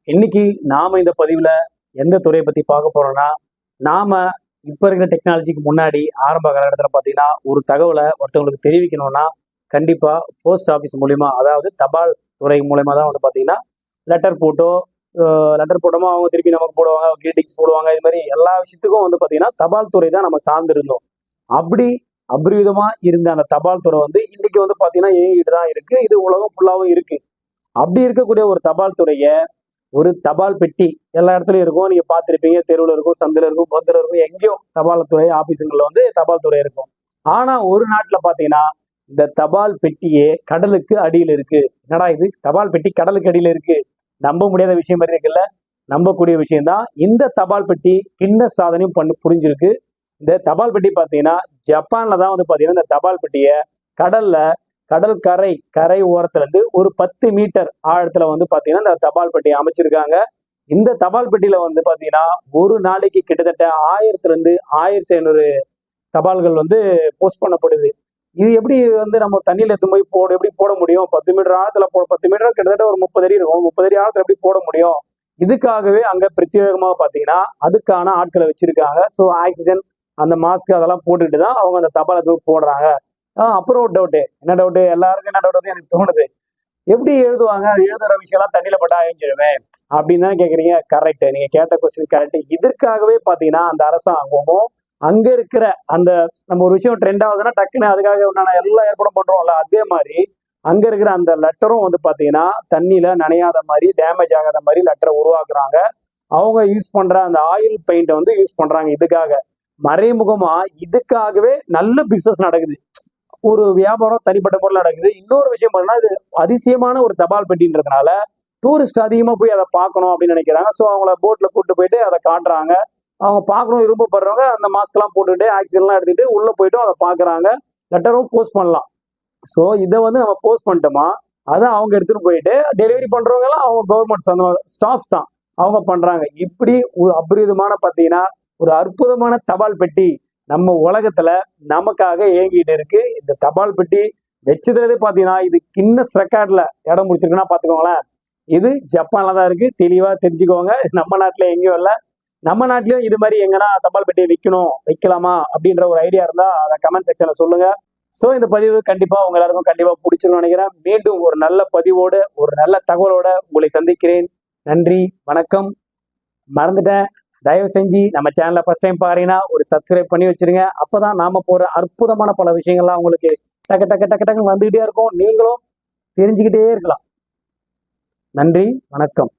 இன்னைக்கு நாம இந்த பதிவுல எந்த துறையை பத்தி பார்க்க போறோம்னா, நாம இப்ப இருக்கிற டெக்னாலஜிக்கு முன்னாடி ஆரம்ப காலகட்டத்தில் பார்த்தீங்கன்னா, ஒரு தகவலை ஒருத்தவங்களுக்கு தெரிவிக்கணும்னா கண்டிப்பா போஸ்ட் ஆஃபீஸ் மூலியமா, அதாவது தபால் துறை மூலயமா தான் வந்து பார்த்தீங்கன்னா லெட்டர் போட்டோ லெட்டர் போட்டோமோ அவங்க திருப்பி நமக்கு போடுவாங்க, கிரீட்டிங்ஸ் போடுவாங்க. இது மாதிரி எல்லா விஷயத்துக்கும் வந்து பார்த்தீங்கன்னா தபால் துறை தான் நம்ம சார்ந்திருந்தோம். அப்படி அபரிவிதமா இருந்த அந்த தபால் துறை வந்து இன்னைக்கு வந்து பார்த்தீங்கன்னா இயங்கிட்டு தான் இருக்கு. இது உலகம் ஃபுல்லாவும் இருக்கு. அப்படி இருக்கக்கூடிய ஒரு தபால் துறைய ஒரு தபால் பெட்டி எல்லா இடத்துலயும் இருக்கும். நீங்க பார்த்திருப்பீங்க. தெருவுல இருக்கும், சந்துல இருக்கும், பொந்துல இருக்கும். எங்கேயோ தபால் துறை ஆபீஸுங்கள்ல வந்து தபால் துறை இருக்கும். ஆனா ஒரு நாட்டுல பாத்தீங்கன்னா இந்த தபால் பெட்டியே கடலுக்கு அடியில இருக்கு. என்னடா இது தபால் பெட்டி கடலுக்கு அடியில இருக்கு? நம்ப முடியாத விஷயம் மாதிரி இருக்குல்ல. நம்பக்கூடிய விஷயம் தான். இந்த தபால் பெட்டி கிண்ண சாதனையும் புரிஞ்சிருக்கு. இந்த தபால் பெட்டி பாத்தீங்கன்னா ஜப்பான்ல தான் வந்து பாத்தீங்கன்னா இந்த தபால் பெட்டிய கடல்ல கடல் கரை ஓரத்துல இருந்து ஒரு 10 மீட்டர் ஆழத்துல வந்து பாத்தீங்கன்னா இந்த தபால் பெட்டியை அமைச்சிருக்காங்க. இந்த தபால் பெட்டியில வந்து பாத்தீங்கன்னா ஒரு நாளைக்கு கிட்டத்தட்ட 1000 இருந்து 1500 தபால்கள் வந்து போஸ்ட் பண்ணப்படுது. இது எப்படி வந்து நம்ம தண்ணியில எடுத்து போய் எப்படி போட முடியும்? 10 மீட்டர் ஆழத்துல 10 மீட்டர் கிட்டத்தட்ட ஒரு 30 அடி இருக்கும். 30 அடி ஆழத்துல எப்படி போட முடியும்? இதுக்காகவே அங்க பிரத்யேகமா பாத்தீங்கன்னா அதுக்கான ஆட்களை வச்சிருக்காங்க. ஸோ ஆக்சிஜன் அந்த மாஸ்க் அதெல்லாம் போட்டுட்டு தான் அவங்க அந்த தபாலை போடுறாங்க. அப்புறம் ஒரு டவுட்டு, என்ன டவுட்டு, எல்லாருக்கும் என்ன டவுட் எனக்கு தோணுது, எப்படி எழுதுவாங்க? எழுதுற விஷயம்லாம் தண்ணியில பட்டா அழிஞ்சிருவேன் அப்படின்னு தான் கேக்குறீங்க. கரெக்ட், நீங்க கேட்ட கொஸ்டின் கரெக்ட். இதற்காகவே பாத்தீங்கன்னா அந்த அரசாங்கமும் அங்க இருக்கிற அந்த நம்ம ஒரு விஷயம் ட்ரெண்ட் ஆகுதுன்னா டக்குன்னு அதுக்காக உண்டான எல்லா ஏற்பாடும் பண்றோம்ல, அதே மாதிரி அங்க இருக்கிற அந்த லெட்டரும் வந்து பாத்தீங்கன்னா தண்ணியில நனையாத மாதிரி, டேமேஜ் ஆகாத மாதிரி லெட்டரை உருவாக்குறாங்க. அவங்க யூஸ் பண்ற அந்த ஆயில் பெயிண்ட வந்து யூஸ் பண்றாங்க. இதுக்காக மறைமுகமா இதுக்காகவே நல்ல பிசினஸ் நடக்குது. ஒரு வியாபாரம் தனிப்பட்ட பொருள் நடக்குது. இன்னொரு விஷயம் பண்ணா இது அதிசயமான ஒரு தபால் பெட்டின்றதுனால டூரிஸ்ட் அதிகமா போய் அதை பார்க்கணும் அப்படின்னு நினைக்கிறாங்க. ஸோ அவங்கள போட்ல கூட்டு போயிட்டு அதை காட்டுறாங்க. அவங்க பார்க்கணும் விரும்பப்படுறவங்க அந்த மாஸ்க் எல்லாம் போட்டுட்டு ஆக்சிஜன்லாம் எடுத்துட்டு உள்ள போயிட்டும் அதை பாக்குறாங்க. லெட்டரும் போஸ்ட் பண்ணலாம். ஸோ இதை வந்து நம்ம போஸ்ட் பண்ணிட்டோமா அதை அவங்க எடுத்துட்டு போயிட்டு டெலிவரி பண்றவங்க எல்லாம் அவங்க கவர்மெண்ட் அந்த ஸ்டாஃப்ஸ் தான் அவங்க பண்றாங்க. இப்படி ஒரு அபரிதமான பாத்தீங்கன்னா ஒரு அற்புதமான தபால் பெட்டி நம்ம உலகத்துல நமக்காக இயங்கிட்டு இருக்கு. இந்த தபால் பெட்டி வச்சதுலதே பாத்தீங்கன்னா இது கின்னஸ் ரெக்கார்ட்ல இடம் முடிச்சிருக்குன்னா பாத்துக்கோங்களேன். இது ஜப்பான்ல தான் இருக்கு. தெளிவா தெரிஞ்சுக்கோங்க. நம்ம நாட்டுல எங்கேயும் இல்லை. நம்ம நாட்டிலயும் இது மாதிரி எங்கன்னா தபால் பெட்டியை வைக்கலாமா அப்படின்ற ஒரு ஐடியா இருந்தா அதை கமெண்ட் செக்ஷன்ல சொல்லுங்க. ஸோ இந்த பதிவு கண்டிப்பா உங்க எல்லாருக்கும் கண்டிப்பா பிடிச்சிருக்கும்னு நினைக்கிறேன். மீண்டும் ஒரு நல்ல பதிவோடு ஒரு நல்ல தகவலோட உங்களை சந்திக்கிறேன். நன்றி, வணக்கம். மறந்துட்டேன், தயவு செஞ்சு நம்ம சேனலை ஃபர்ஸ்ட் டைம் பாருங்கன்னா ஒரு சப்ஸ்கிரைப் பண்ணி வச்சிருங்க. அப்பதான் நாம போற அற்புதமான பல விஷயங்கள்லாம் உங்களுக்கு டக்கு டக்கு டக்கு டக்குன்னு வந்துகிட்டே இருக்கும். நீங்களும் தெரிஞ்சுக்கிட்டே இருக்கலாம். நன்றி, வணக்கம்.